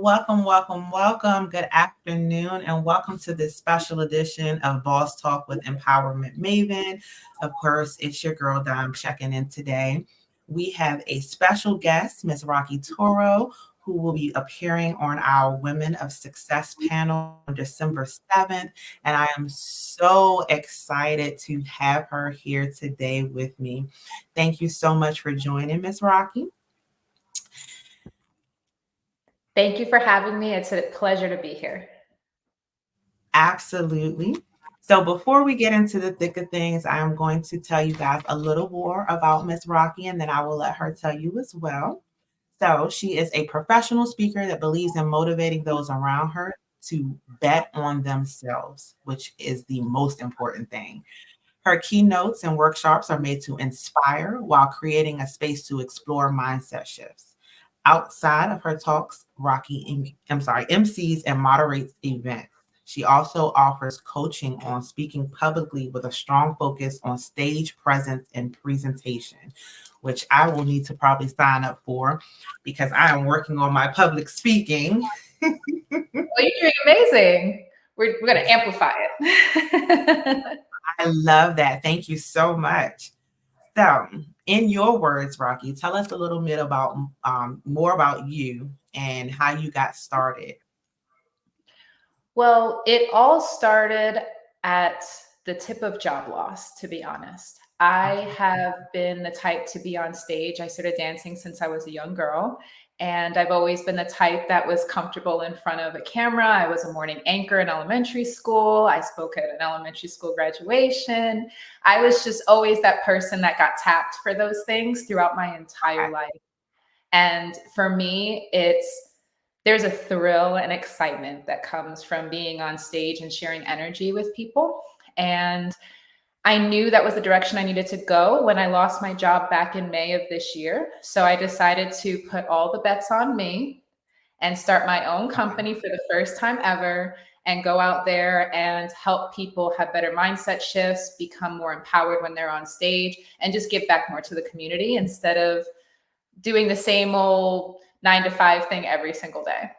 welcome. Good afternoon, and welcome to this special edition of Boss Talk with Empowerment Maven. Of course, it's your girl Dom checking in today. We have a special guest, Miss Rocky Toro, who will be appearing on our Women of Success panel on December 7th. And I am so excited to have her here today with me. Thank you so much for joining, Miss Rocky. Thank you for having me. It's a pleasure to be here. Absolutely. So before we get into the thick of things, I am going to tell you guys a little more about Miss Rocky, and then I will let her tell you as well. So she is a professional speaker that believes in motivating those around her to bet on themselves, which is the most important thing. Her keynotes and workshops are made to inspire while creating a space to explore mindset shifts. Outside of her talks, MCs and moderates events. She also offers coaching on speaking publicly with a strong focus on stage presence and presentation, which I will need to probably sign up for because I am working on my public speaking. Well, you're doing amazing. We're going to amplify it. I love that. Thank you so much. So, in your words, Rocky, tell us a little bit about more about you and how you got started. Well, it all started at the tip of job loss, to be honest. I have been the type to be on stage. I started dancing since I was a young girl. And I've always been the type that was comfortable in front of a camera. I was a morning anchor in elementary school. I spoke at an elementary school graduation. I was just always that person that got tapped for those things throughout my entire life. And for me, there's a thrill and excitement that comes from being on stage and sharing energy with people. And I knew that was the direction I needed to go when I lost my job back in May of this year. So I decided to put all the bets on me and start my own company for the first time ever and go out there and help people have better mindset shifts, become more empowered when they're on stage, and just give back more to the community instead of doing the same old 9-to-5 thing every single day.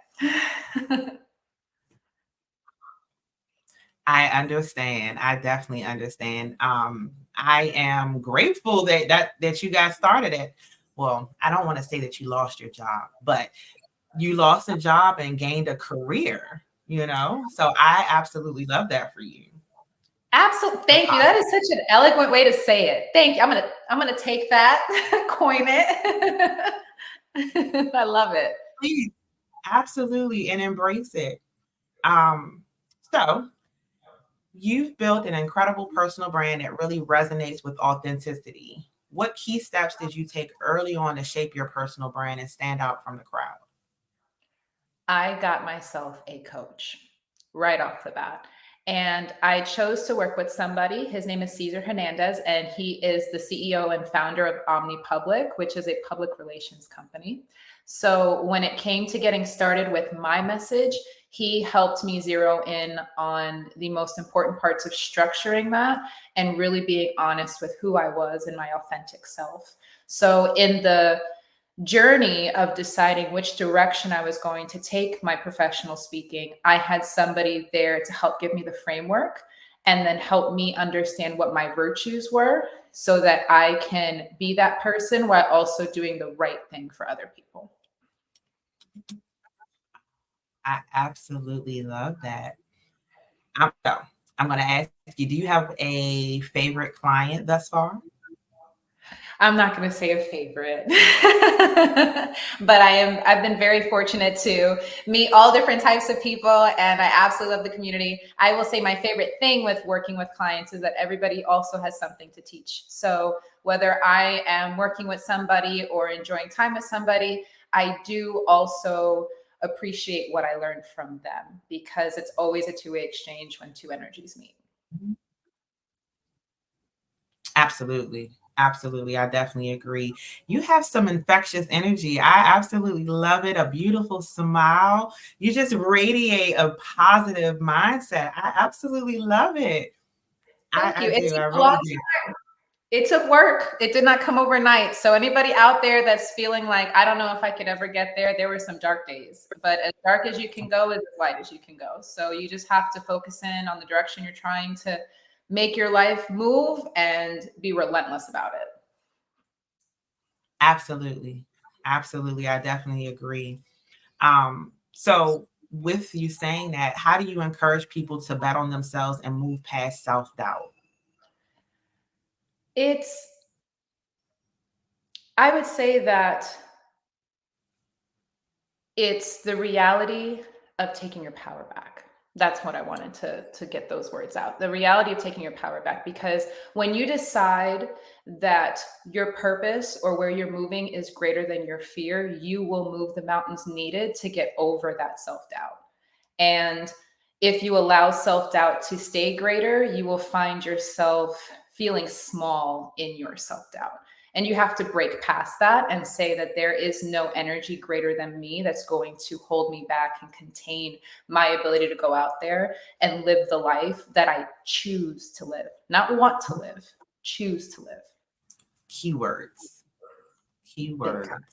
I understand. I definitely understand. I am grateful that you got started at. Well, I don't want to say that you lost your job, but you lost a job and gained a career, So I absolutely love that for you. Absolutely. Thank you. That is such an eloquent way to say it. Thank you. I'm gonna take that, coin it. I love it. Please, absolutely, and embrace it. So you've built an incredible personal brand that really resonates with authenticity. What key steps did you take early on to shape your personal brand and stand out from the crowd? I got myself a coach right off the bat. And I chose to work with somebody. His name is Cesar Hernandez, and he is the CEO and founder of OmniPublic, which is a public relations company. So when it came to getting started with my message, he helped me zero in on the most important parts of structuring that and really being honest with who I was and my authentic self. So in the journey of deciding which direction I was going to take my professional speaking, I had somebody there to help give me the framework and then help me understand what my virtues were so that I can be that person while also doing the right thing for other people. I absolutely love that. I'm going to ask you, do you have a favorite client thus far? I'm not going to say a favorite, but I've been very fortunate to meet all different types of people, and I absolutely love the community. I will say my favorite thing with working with clients is that everybody also has something to teach. So whether I am working with somebody or enjoying time with somebody, I do also appreciate what I learned from them because it's always a two-way exchange when two energies meet. Absolutely. Absolutely. I definitely agree. You have some infectious energy. I absolutely love it. A beautiful smile. You just radiate a positive mindset. I absolutely love it. Thank you. I It do. takes I a long really do. time. It took work. It did not come overnight. So anybody out there that's feeling like, I don't know if I could ever get there, there were some dark days, but as dark as you can go is as light as you can go. So you just have to focus in on the direction you're trying to make your life move and be relentless about it. Absolutely. Absolutely. I definitely agree. So with you saying that, how do you encourage people to bet on themselves and move past self-doubt? I would say that it's the reality of taking your power back. That's what I wanted to get those words out. The reality of taking your power back, because when you decide that your purpose or where you're moving is greater than your fear, you will move the mountains needed to get over that self-doubt. And if you allow self-doubt to stay greater, you will find yourself feeling small in your self-doubt. And you have to break past that and say that there is no energy greater than me that's going to hold me back and contain my ability to go out there and live the life that I choose to live, not want to live, choose to live. Keywords. Big time.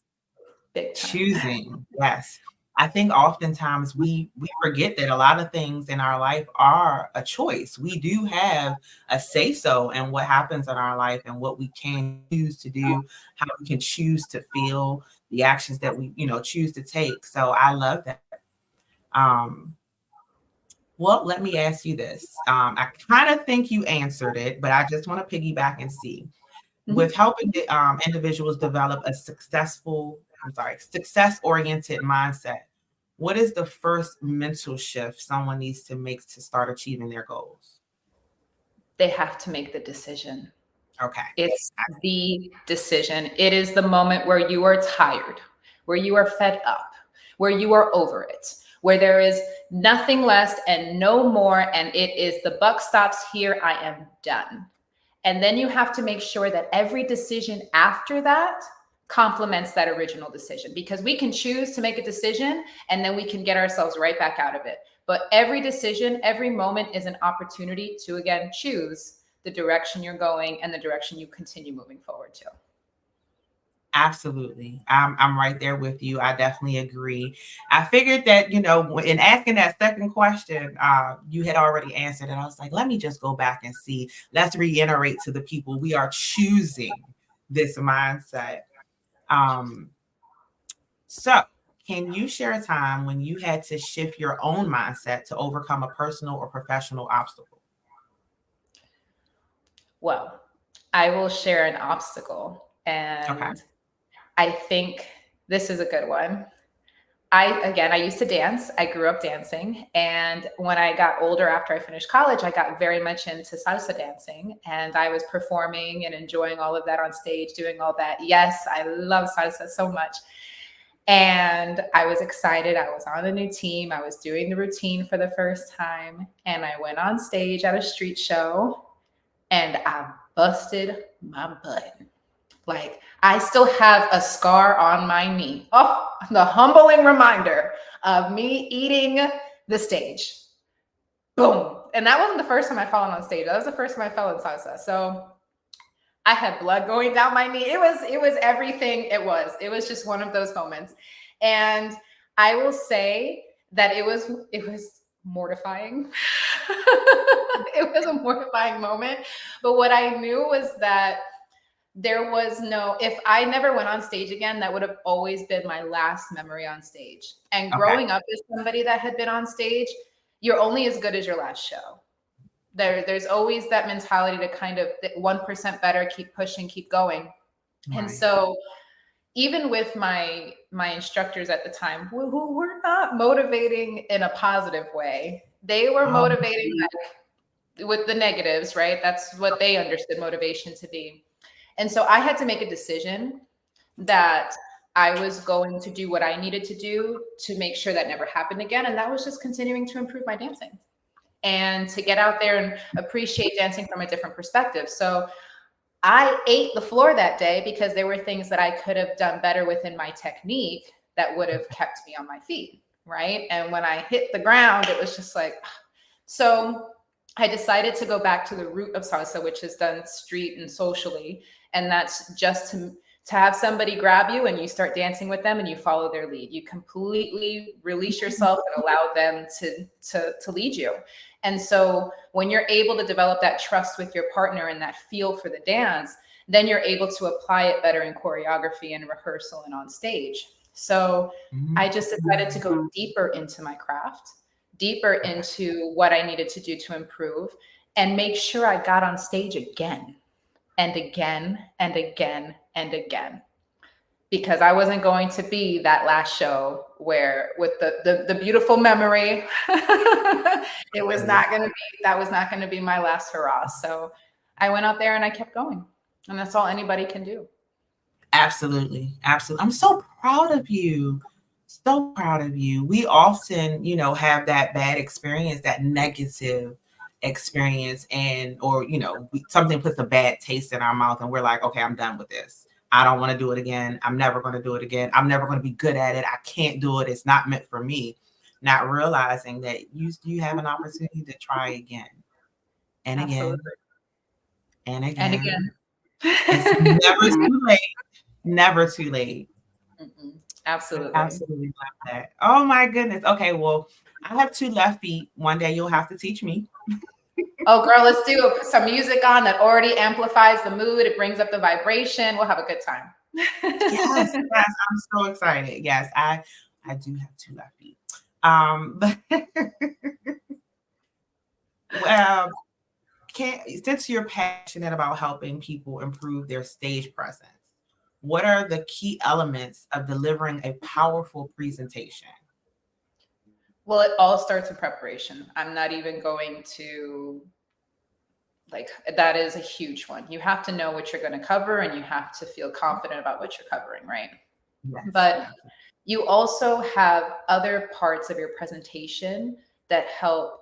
Big time. Choosing. Yes. I think oftentimes we forget that a lot of things in our life are a choice. We do have a say so in what happens in our life and what we can choose to do, how we can choose to feel, the actions that we, choose to take. So I love that. Well, let me ask you this. I kind of think you answered it, but I just want to piggyback and see. With helping individuals develop a success-oriented mindset, what is the first mental shift someone needs to make to start achieving their goals? They have to make the decision. Okay. It's the decision. It is the moment where you are tired, where you are fed up, where you are over it, where there is nothing less and no more. And it is the buck stops here. I am done. And then you have to make sure that every decision after that complements that original decision, because we can choose to make a decision and then we can get ourselves right back out of it. But every decision, every moment is an opportunity to, again, choose the direction you're going and the direction you continue moving forward to. Absolutely. I'm right there with you. I definitely agree. I figured that, in asking that second question, you had already answered it. I was like, let me just go back and see. Let's reiterate to the people, we are choosing this mindset. So can you share a time when you had to shift your own mindset to overcome a personal or professional obstacle? Well, I will share an obstacle, and Okay. I think this is a good one. I used to dance. I grew up dancing. And when I got older, after I finished college, I got very much into salsa dancing, and I was performing and enjoying all of that on stage, doing all that. Yes, I love salsa so much. And I was excited. I was on a new team. I was doing the routine for the first time. And I went on stage at a street show and I busted my butt. Like, I still have a scar on my knee. Oh, the humbling reminder of me eating the stage. Boom. And that wasn't the first time I fallen on stage. That was the first time I fell in salsa. So I had blood going down my knee. It was everything. It was just one of those moments. And I will say that it was mortifying. It was a mortifying moment. But what I knew was that there was if I never went on stage again, that would have always been my last memory on stage. And growing up as somebody that had been on stage, you're only as good as your last show. There's always that mentality to kind of 1% better, keep pushing, keep going. Right. And so even with my instructors at the time, who were not motivating in a positive way, they were motivating with the negatives, right? That's what they understood motivation to be. And so I had to make a decision that I was going to do what I needed to do to make sure that never happened again. And that was just continuing to improve my dancing and to get out there and appreciate dancing from a different perspective. So I ate the floor that day because there were things that I could have done better within my technique that would have kept me on my feet, right? And when I hit the ground, it was just like, so I decided to go back to the root of salsa, which is done street and socially. And that's just to have somebody grab you and you start dancing with them and you follow their lead. You completely release yourself and allow them to lead you. And so when you're able to develop that trust with your partner and that feel for the dance, then you're able to apply it better in choreography and rehearsal and on stage. So I just decided to go deeper into my craft, deeper into what I needed to do to improve, and make sure I got on stage again and again and again and again, because I wasn't going to be that last show where with the beautiful memory, it was not going to be, that was not going to be my last hurrah. So I went out there and I kept going, and that's all anybody can do. Absolutely. Absolutely. I'm so proud of you. So proud of you. We often, you know, have that bad experience, that negative experience, and, or, you know, something puts a bad taste in our mouth and we're like, okay, I'm done with this. I don't want to do it again. I'm never going to do it again. I'm never going to be good at it. I can't do it. It's not meant for me. Not realizing that you have an opportunity to try again and again. Absolutely. And again. And again. It's never too late. Never too late. Absolutely. Absolutely love that. Oh my goodness. Okay, well, I have 2 left feet. One day you'll have to teach me. Oh, girl, let's do some music on that already amplifies the mood. It brings up the vibration. We'll have a good time. Yes, I'm so excited. Yes, I do have 2 left feet. Well, since you're passionate about helping people improve their stage presence, what are the key elements of delivering a powerful presentation? Well, it all starts with preparation. I'm not even going to, like, that is a huge one. You have to know what you're going to cover and you have to feel confident about what you're covering, right? Yes. But you also have other parts of your presentation that help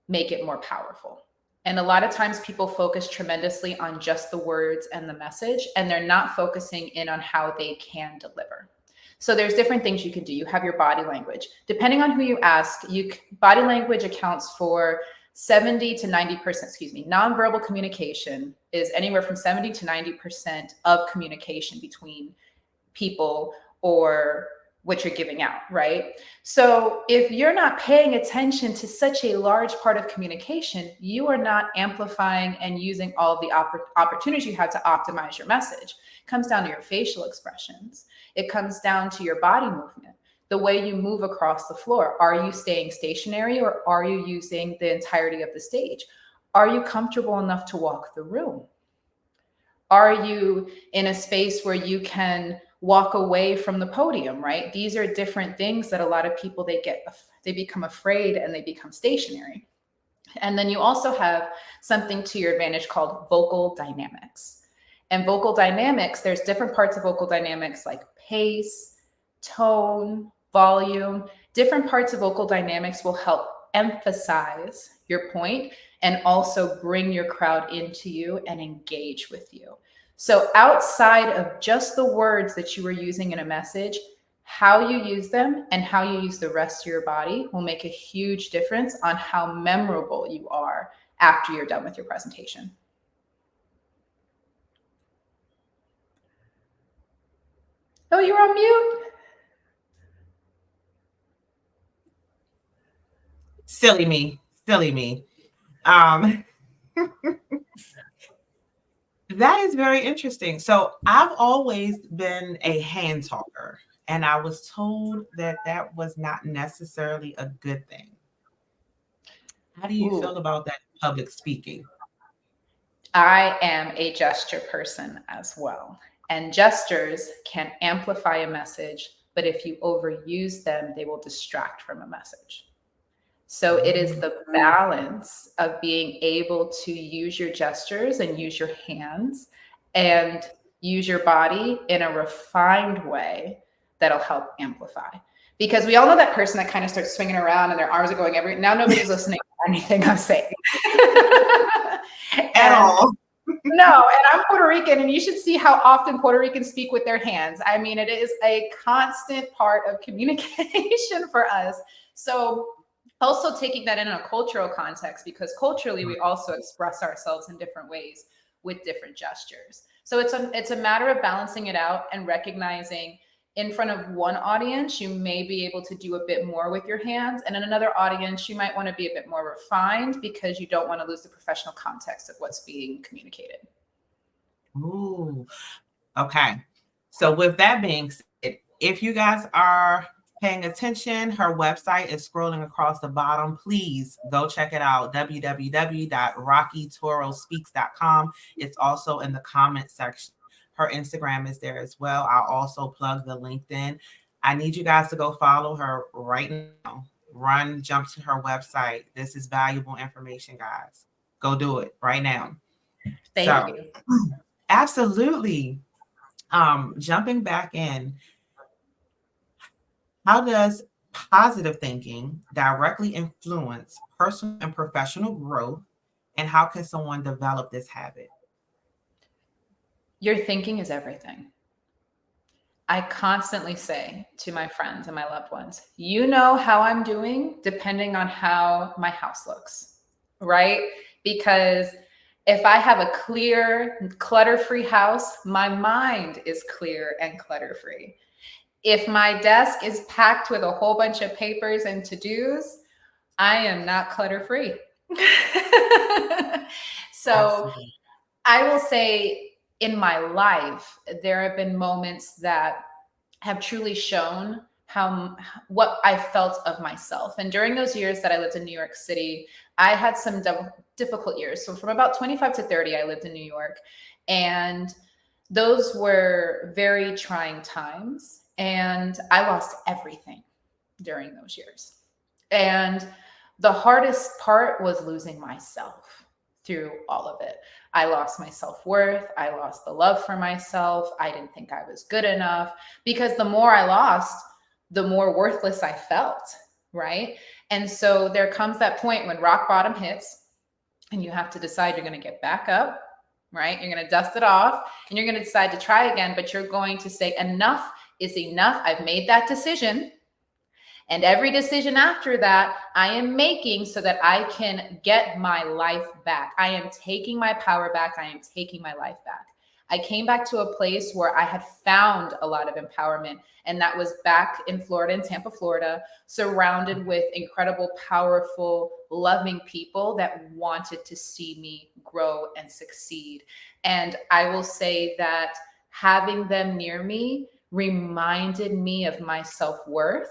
make it more powerful. And a lot of times people focus tremendously on just the words and the message, and they're not focusing in on how they can deliver. So there's different things you can do. You have your body language. Depending on who you ask, body language accounts for 70 to 90%, nonverbal communication is anywhere from 70 to 90% of communication between people or what you're giving out, right? So if you're not paying attention to such a large part of communication, you are not amplifying and using all of the opportunities you have to optimize your message. It comes down to your facial expressions. It comes down to your body movement, the way you move across the floor. Are you staying stationary or are you using the entirety of the stage? Are you comfortable enough to walk the room? Are you in a space where you can walk away from the podium, right? These are different things that a lot of people, they become afraid and they become stationary. And then you also have something to your advantage called vocal dynamics. And vocal dynamics, there's different parts of vocal dynamics like pace, tone, volume. Different parts of vocal dynamics will help emphasize your point and also bring your crowd into you and engage with you. So outside of just the words that you were using in a message, how you use them and how you use the rest of your body will make a huge difference on how memorable you are after you're done with your presentation. Oh, you're on mute. Silly me. That is very interesting. So I've always been a hand talker, and I was told that that was not necessarily a good thing. How do you feel about that public speaking? I am a gesture person as well. And gestures can amplify a message, but if you overuse them, they will distract from a message. So it is the balance of being able to use your gestures and use your hands and use your body in a refined way that'll help amplify. Because we all know that person that kind of starts swinging around and their arms are going now nobody's listening to anything I'm saying. At all. No, and I'm Puerto Rican, and you should see how often Puerto Ricans speak with their hands. I mean, it is a constant part of communication for us. So Also taking that in a cultural context, because culturally we also express ourselves in different ways with different gestures. So it's a matter of balancing it out and recognizing in front of one audience, you may be able to do a bit more with your hands. And in another audience, you might want to be a bit more refined because you don't want to lose the professional context of what's being communicated. Ooh, okay. So with that being said, if you guys are paying attention, her website is scrolling across the bottom. Please go check it out, www.rockytorospeaks.com. It's also in the comment section. Her Instagram is there as well. I'll also plug the LinkedIn. I need you guys to go follow her right now. Jump to her website. This is valuable information, guys. Go do it right now. Thank you. Absolutely. Jumping back in, how does positive thinking directly influence personal and professional growth, and how can someone develop this habit? Your thinking is everything. I constantly say to my friends and my loved ones, you know how I'm doing depending on how my house looks, right? Because if I have a clear, clutter-free house, my mind is clear and clutter-free. If my desk is packed with a whole bunch of papers and to-dos, I am not clutter-free. So Absolutely. I will say in my life, there have been moments that have truly shown what I felt of myself. And during those years that I lived in New York City, I had some difficult years. So from about 25 to 30, I lived in New York. And those were very trying times. And I lost everything during those years. And the hardest part was losing myself through all of it. I lost my self-worth. I lost the love for myself. I didn't think I was good enough, because the more I lost, the more worthless I felt, right? And so there comes that point when rock bottom hits and you have to decide you're going to get back up, right? You're going to dust it off and you're going to decide to try again, but you're going to say enough is enough. I've made that decision. And every decision after that, I am making so that I can get my life back. I am taking my power back. I am taking my life back. I came back to a place where I had found a lot of empowerment. And that was back in Florida, in Tampa, Florida, surrounded with incredible, powerful, loving people that wanted to see me grow and succeed. And I will say that having them near me reminded me of my self-worth.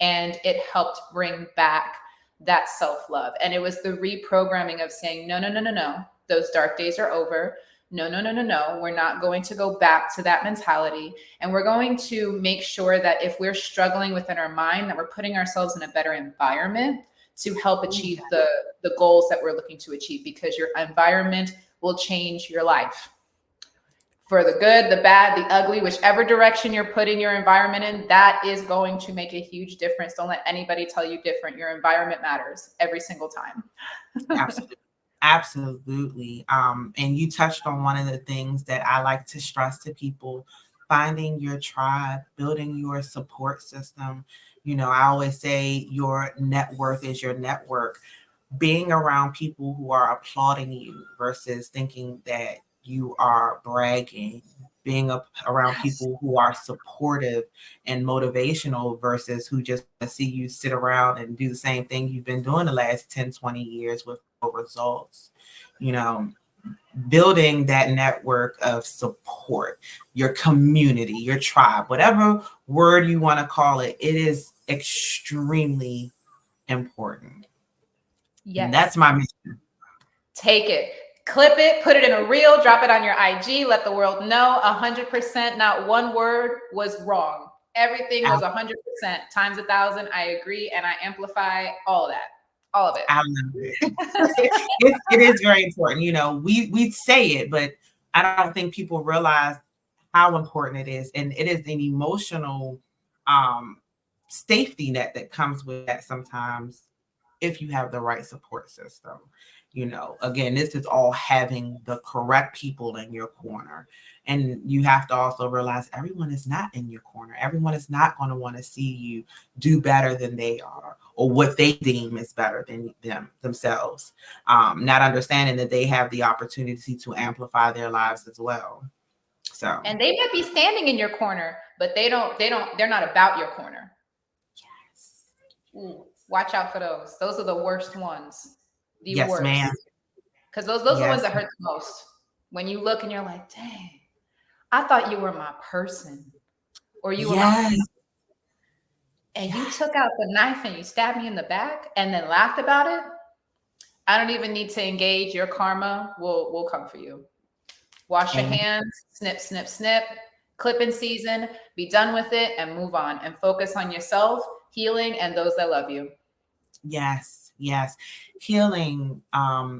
And it helped bring back that self-love. And it was the reprogramming of saying, no, no, no, no, no. Those dark days are over. No, no, no, no, no. We're not going to go back to that mentality. And we're going to make sure that if we're struggling within our mind, that we're putting ourselves in a better environment to help achieve the goals that we're looking to achieve, because your environment will change your life. For the good, the bad, the ugly, whichever direction you're putting your environment in, that is going to make a huge difference. Don't let anybody tell you different. Your environment matters every single time. Absolutely. Absolutely. And you touched on one of the things that I like to stress to people: finding your tribe, building your support system. You know, I always say your net worth is your network. Being around people who are applauding you versus thinking that you are bragging, being around people who are supportive and motivational versus who just see you sit around and do the same thing you've been doing the last 10, 20 years with no results. You know, building that network of support, your community, your tribe, whatever word you want to call it, it is extremely important. Yes. And that's my mission. Take it, clip it, put it in a reel, drop it on your IG, let the world know 100%, not one word was wrong. Everything was 100% times 1,000. I agree. And I amplify all of that. All of it. I love it. It is very important. You know, we say it, but I don't think people realize how important it is. And it is an emotional safety net that comes with that sometimes, if you have the right support system. Again, this is all having the correct people in your corner. And you have to also realize everyone is not in your corner. Everyone is not going to want to see you do better than they are, or what they deem is better than themselves. Not understanding that they have the opportunity to amplify their lives as well. So, and they might be standing in your corner, but they're not about your corner. yes. Ooh, watch out for those. Those are the worst ones. The Yes, worst. ma'am. Because those are the ones Yes. that hurt the most. When you look and you're like, dang, I thought you were my person, or you were my Yes. people, and you took out the knife and you stabbed me in the back and then laughed about it. I don't even need to engage. Your karma will come for you. Wash your Amen. hands, snip, snip, snip, clip in season, be done with it, and move on and focus on yourself, healing, and those that love you. Yes, yes. Healing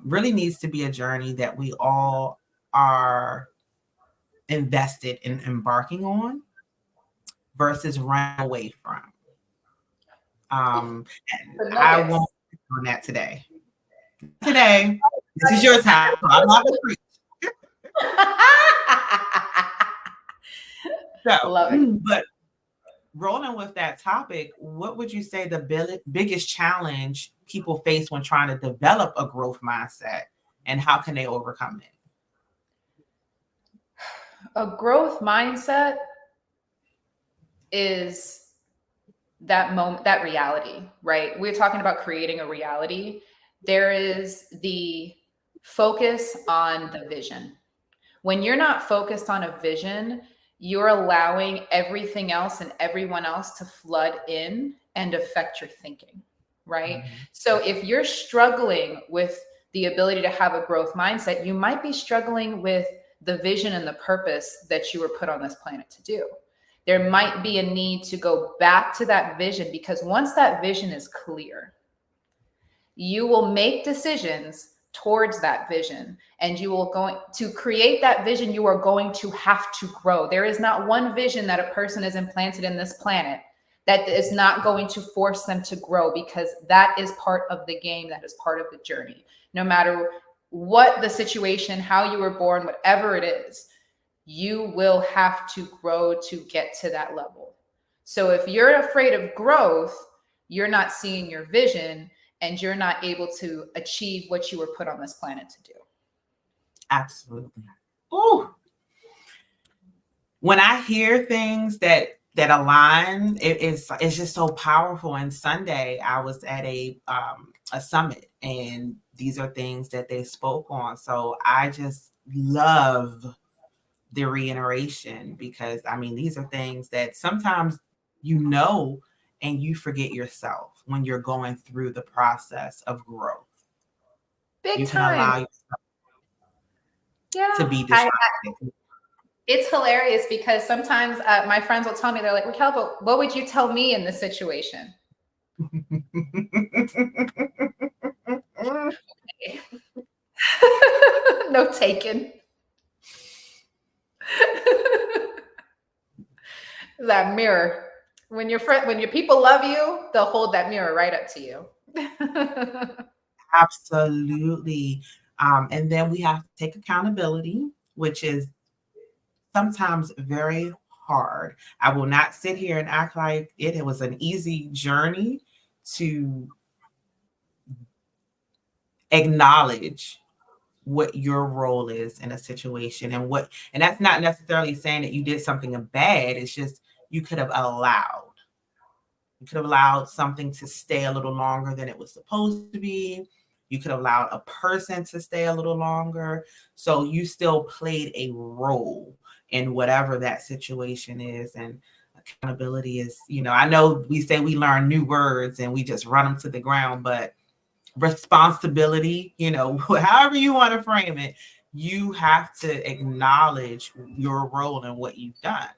really needs to be a journey that we all are invested in embarking on versus run away from. And The I nuggets. won't on that today. Today, this is your time. I'm not going to preach. So, Love it. but rolling with that topic, what would you say the biggest challenge people face when trying to develop a growth mindset, and how can they overcome it? A growth mindset is that moment, that reality, right? We're talking about creating a reality. There is the focus on the vision. When you're not focused on a vision, you're allowing everything else and everyone else to flood in and affect your thinking, right? Mm-hmm. So if you're struggling with the ability to have a growth mindset, you might be struggling with the vision and the purpose that you were put on this planet to do. There might be a need to go back to that vision, because once that vision is clear, you will make decisions towards that vision, and you will going to create that vision. You are going to have to grow. There is not one vision that a person is implanted in this planet that is not going to force them to grow, because that is part of the game. That is part of the journey. No matter what the situation, how you were born, whatever it is, you will have to grow to get to that level. So if you're afraid of growth, you're not seeing your vision, and you're not able to achieve what you were put on this planet to do. Absolutely. Ooh. When I hear things that align, it's just so powerful. And Sunday, I was at a summit, and these are things that they spoke on. So I just love the reiteration, because these are things that sometimes and you forget yourself when you're going through the process of growth. Big You can time. allow yourself to be distracted. It's hilarious, because sometimes my friends will tell me, they're like, Raquel, but what would you tell me in this situation? No taken. That mirror. When your people love you, they'll hold that mirror right up to you. Absolutely. And then we have to take accountability, which is sometimes very hard. I will not sit here and act like it was an easy journey to acknowledge what your role is in a situation, and that's not necessarily saying that you did something bad. It's just you could have allowed something to stay a little longer than it was supposed to be. You could have allowed a person to stay a little longer. So you still played a role in whatever that situation is. And accountability is, I know we say we learn new words and we just run them to the ground, but responsibility, however you want to frame it, you have to acknowledge your role and what you've done.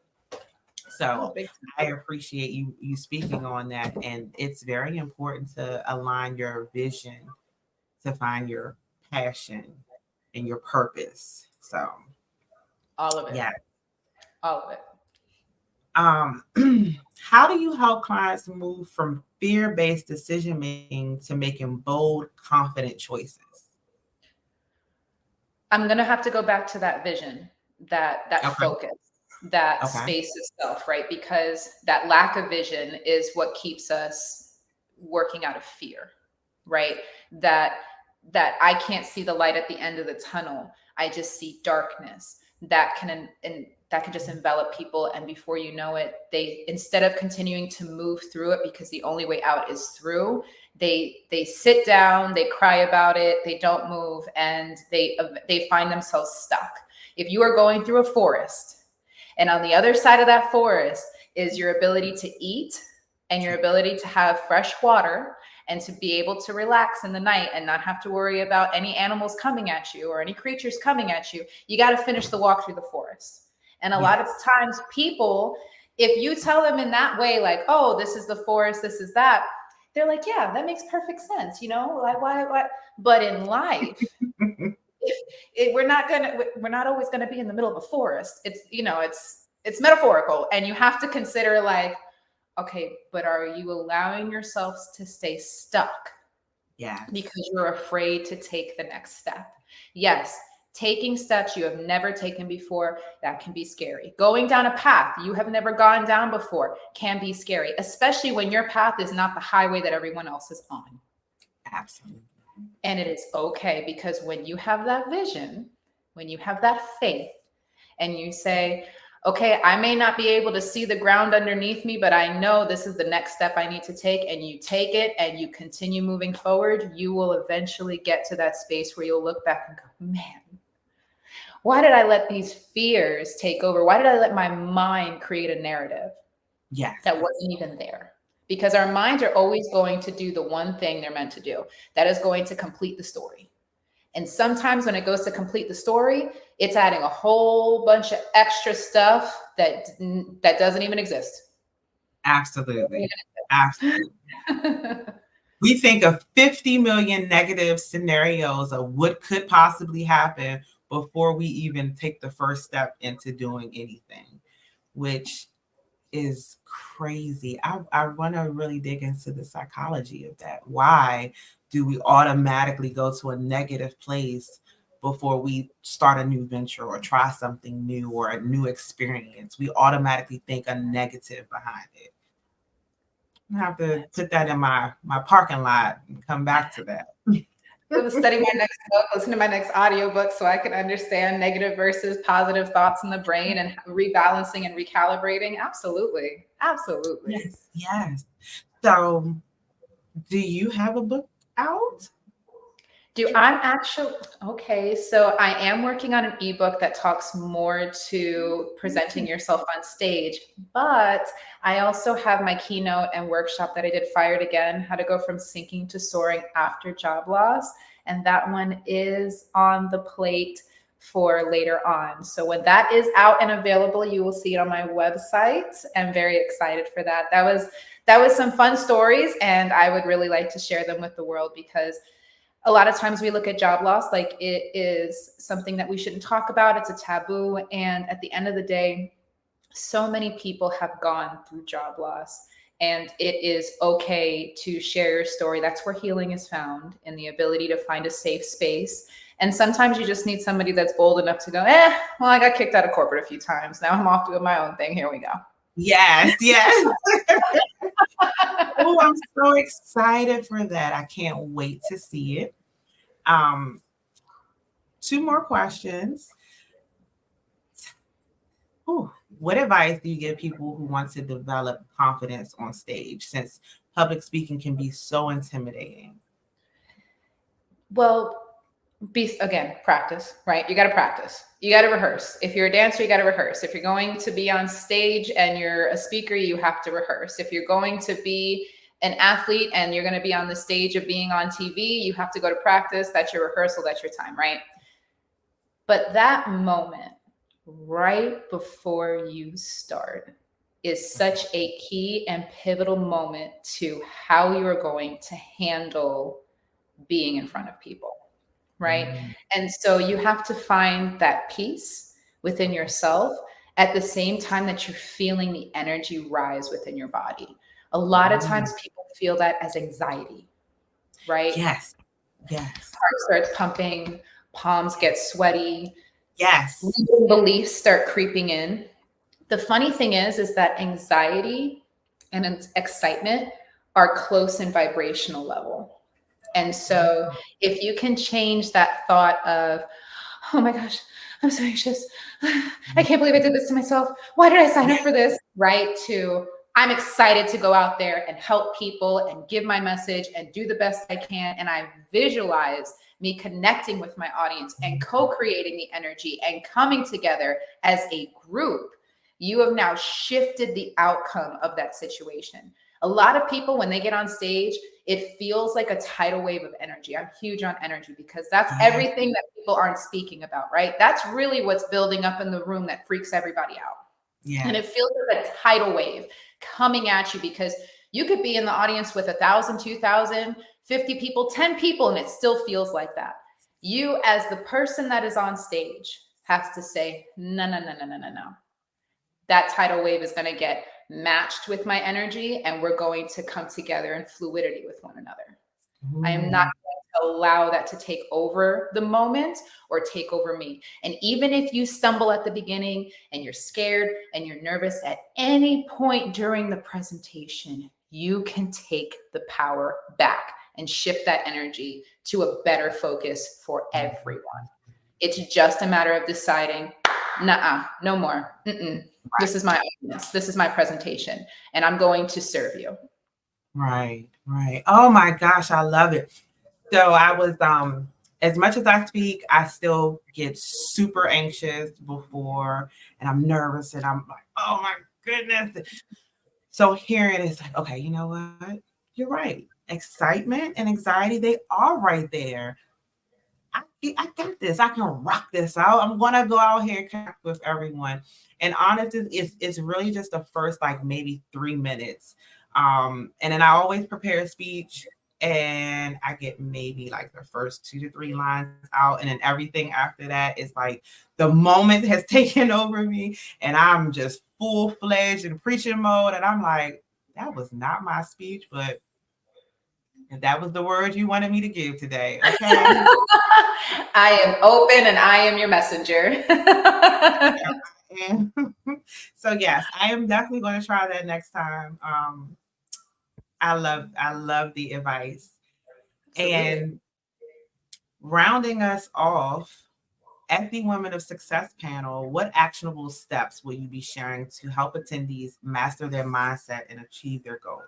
So I appreciate you speaking on that. And it's very important to align your vision to find your passion and your purpose. So all of it. Yeah. All of it. How do you help clients move from fear-based decision making to making bold, confident choices? I'm going to have to go back to that vision, that Okay. focus, that Okay. space itself, right? Because that lack of vision is what keeps us working out of fear, right? That I can't see the light at the end of the tunnel. I just see darkness that can that can just envelop people, and before you know it, they, instead of continuing to move through it because the only way out is through, they sit down, they cry about it, they don't move, and they find themselves stuck. If you are going through a forest, and on the other side of that forest is your ability to eat and your ability to have fresh water and to be able to relax in the night and not have to worry about any animals coming at you or any creatures coming at you, you got to finish the walk through the forest. And a lot of times people, if you tell them in that way, like, oh, this is the forest, this is that, they're like, yeah, that makes perfect sense. You know, like why? But in life, we're not always going to be in the middle of a forest. It's, you know, it's metaphorical, and you have to consider, like, okay, but are you allowing yourselves to stay stuck? Yeah. Because you're afraid to take the next step. Yes, taking steps you have never taken before, that can be scary. Going down a path you have never gone down before can be scary, especially when your path is not the highway that everyone else is on. Absolutely. And it is okay, because when you have that vision, when you have that faith, and you say, okay, I may not be able to see the ground underneath me, but I know this is the next step I need to take, and you take it and you continue moving forward, you will eventually get to that space where you'll look back and go, man, why did I let these fears take over? Why did I let my mind create a narrative that wasn't even there? Because our minds are always going to do the one thing they're meant to do. That is going to complete the story. And sometimes when it goes to complete the story, it's adding a whole bunch of extra stuff that doesn't even exist. Absolutely. Absolutely. We think of 50 million negative scenarios of what could possibly happen before we even take the first step into doing anything, which is crazy. I want to really dig into the psychology of that. Why do we automatically go to a negative place before we start a new venture or try something new or a new experience? We automatically think a negative behind it. I have to put that in my parking lot and come back to that. I'm going to study my next book, listen to my next audiobook so I can understand negative versus positive thoughts in the brain and rebalancing and recalibrating. Absolutely. Absolutely. Yes. Yes. So do you have a book out? I'm actually, okay, so I am working on an ebook that talks more to presenting yourself on stage, but I also have my keynote and workshop that I did, Fired Again, how to go from sinking to soaring after job loss. And that one is on the plate for later on. So when that is out and available, you will see it on my website. I'm very excited for that. That was some fun stories, and I would really like to share them with the world, because a lot of times we look at job loss like it is something that we shouldn't talk about. It's a taboo. And at the end of the day, so many people have gone through job loss, and it is okay to share your story. That's where healing is found, in the ability to find a safe space. And sometimes you just need somebody that's bold enough to go, well, I got kicked out of corporate a few times. Now I'm off doing my own thing. Here we go. Yes, yes. Oh, I'm so excited for that. I can't wait to see it. Two more questions. Ooh, what advice do you give people who want to develop confidence on stage, since public speaking can be so intimidating? Well, again, practice, right? You got to practice. You got to rehearse. If you're a dancer, you got to rehearse. If you're going to be on stage and you're a speaker, you have to rehearse. If you're going to be an athlete and you're going to be on the stage of being on TV, you have to go to practice. That's your rehearsal. That's your time, right? But that moment right before you start is such a key and pivotal moment to how you're going to handle being in front of people. Right. And so you have to find that peace within yourself at the same time that you're feeling the energy rise within your body. A lot of times people feel that as anxiety, right? Yes. Yes. Heart starts pumping, palms get sweaty. Yes. Beliefs start creeping in. The funny thing is that anxiety and excitement are close in vibrational level. And so if you can change that thought of, oh my gosh, I'm so anxious. I can't believe I did this to myself. Why did I sign up for this? Right? To, I'm excited to go out there and help people and give my message and do the best I can. And I visualize me connecting with my audience and co-creating the energy and coming together as a group. You have now shifted the outcome of that situation. A lot of people, when they get on stage, it feels like a tidal wave of energy. I'm huge on energy because that's everything that people aren't speaking about, right? That's really what's building up in the room that freaks everybody out. Yeah. And it feels like a tidal wave coming at you because you could be in the audience with 1,000, 2,000, 50 people, 10 people, and it still feels like that. You, as the person that is on stage, has to say, no. That tidal wave is going to get matched with my energy, and we're going to come together in fluidity with one another. I am not going to allow that to take over the moment or take over me. And even if you stumble at the beginning and you're scared and you're nervous at any point during the presentation, you can take the power back and shift that energy to a better focus for everyone. It's just a matter of deciding, nah, no more. This is my audience. This is my presentation, and I'm going to serve you. Right. Oh my gosh, I love it. So I was, as much as I speak, I still get super anxious before, and I'm nervous, and I'm like, oh my goodness. So hearing it is like, okay, you know what? You're right. Excitement and anxiety, they are right there. I got this. I can rock this out. I'm gonna go out here and connect with everyone. And honestly, it's really just the first like maybe 3 minutes. And then I always prepare a speech, and I get maybe like the first 2 to 3 lines out, and then everything after that is like the moment has taken over me, and I'm just full-fledged in preaching mode, and I'm like, that was not my speech, but and that was the word you wanted me to give today. Okay. I am open and I am your messenger. So yes, I am definitely going to try that next time. I love the advice. Absolutely. And rounding us off at the Women of Success panel, what actionable steps will you be sharing to help attendees master their mindset and achieve their goals?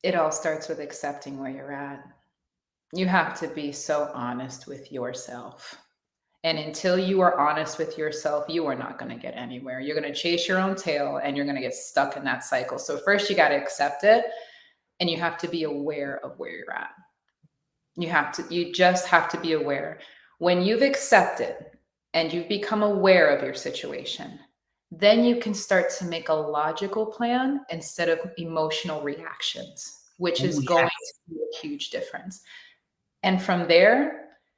It all starts with accepting where you're at. You have to be so honest with yourself. And until you are honest with yourself, you are not going to get anywhere. You're going to chase your own tail and you're going to get stuck in that cycle. So first you got to accept it, and you have to be aware of where you're at. You just have to be aware. When you've accepted and you've become aware of your situation, then you can start to make a logical plan instead of emotional reactions, which is going to be a huge difference. And from there,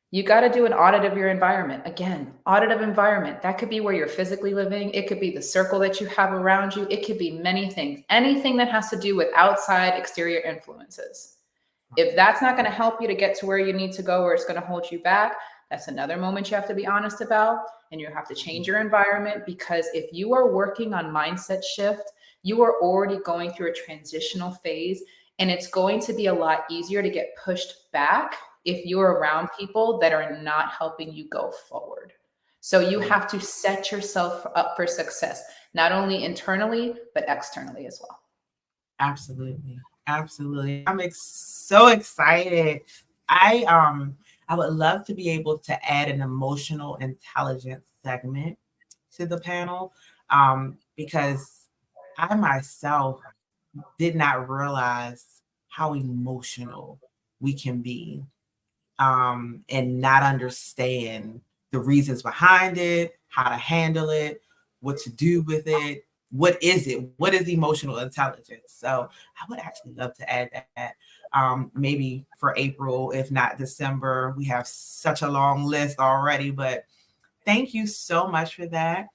you got to do an audit of your environment. Again, audit of environment. That could be where you're physically living. It could be the circle that you have around you. It could be many things, anything that has to do with outside exterior influences. If that's not going to help you to get to where you need to go, or it's going to hold you back, that's another moment you have to be honest about, and you have to change your environment. Because if you are working on mindset shift, you are already going through a transitional phase, and it's going to be a lot easier to get pushed back if you're around people that are not helping you go forward. So you have to set yourself up for success, not only internally, but externally as well. Absolutely. I'm so excited. I would love to be able to add an emotional intelligence segment to the panel, because I myself did not realize how emotional we can be, and not understand the reasons behind it, how to handle it, what to do with it. What is it? What is emotional intelligence? So I would actually love to add that, maybe for April, if not December. We have such a long list already, but thank you so much for that.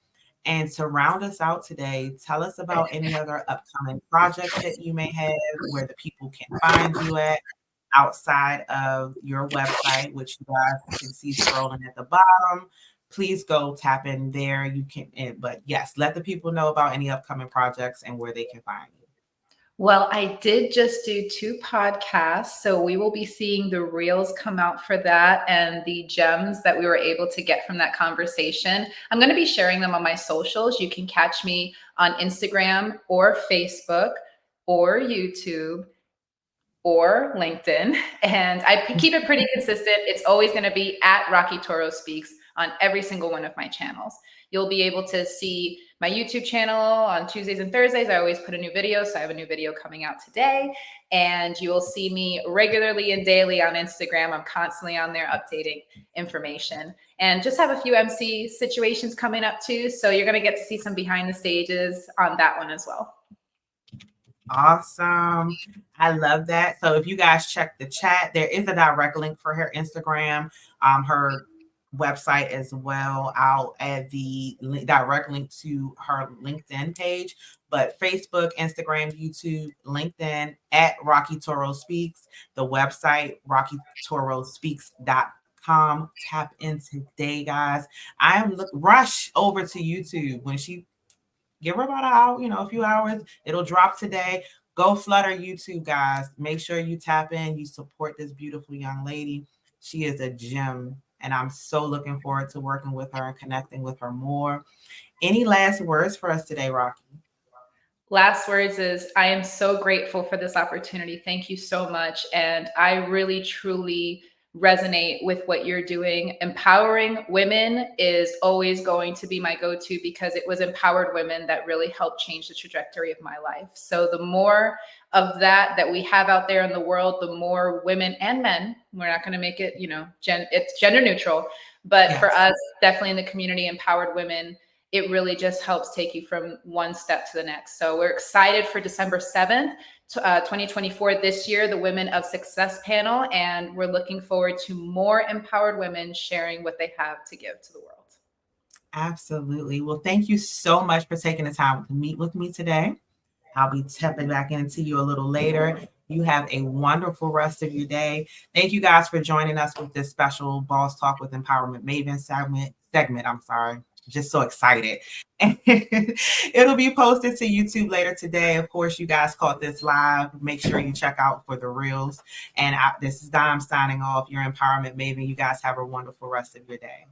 And to round us out today, tell us about any other upcoming projects that you may have, where the people can find you at. outside of your website, which you guys can see scrolling at the bottom. Please go tap in there. You can, but yes, let the people know about any upcoming projects and where they can find you. Well, I did just do 2 podcasts, so we will be seeing the reels come out for that and the gems that we were able to get from that conversation. I'm going to be sharing them on my socials. You can catch me on Instagram or Facebook or YouTube or LinkedIn. And I keep it pretty consistent. It's always going to be at Rocky Toro Speaks on every single one of my channels. You'll be able to see my YouTube channel on Tuesdays and Thursdays. I always put a new video. So I have a new video coming out today. And you will see me regularly and daily on Instagram. I'm constantly on there updating information and just have a few MC situations coming up too. So you're going to get to see some behind the stages on that one as well. Awesome. I love that. So if you guys check the chat, there is a direct link for her Instagram, her website as well. I'll add the direct link to her LinkedIn page, but Facebook, Instagram, YouTube, LinkedIn at Rocky Toro Speaks, the website, rockytorospeaks.com. Tap in today, guys. I am rush over to YouTube when she give her about an hour, a few hours. It'll drop today. Go flutter YouTube, guys. Make sure you tap in. You support this beautiful young lady. She is a gem, and I'm so looking forward to working with her and connecting with her more. Any last words for us today, Rocky? Last words is I am so grateful for this opportunity. Thank you so much. And I really, truly resonate with what you're doing. Empowering women is always going to be my go-to because it was empowered women that really helped change the trajectory of my life. So the more of that we have out there in the world, the more women and men, we're not going to make it, it's gender neutral, but yes, for us, definitely in the community, empowered women, it really just helps take you from one step to the next. So we're excited for December 7th, 2024 this year, the Women of Success panel, and we're looking forward to more empowered women sharing what they have to give to the world. Absolutely. Well, thank you so much for taking the time to meet with me today. I'll be tapping back into you a little later. You have a wonderful rest of your day. Thank you guys for joining us with this special Boss Talk with Empowerment Maven segment. I'm sorry. Just so excited. It'll be posted to YouTube later today. Of course, you guys caught this live. Make sure you check out for the reels. And this is Dom signing off, your Empowerment Maven. You guys have a wonderful rest of your day.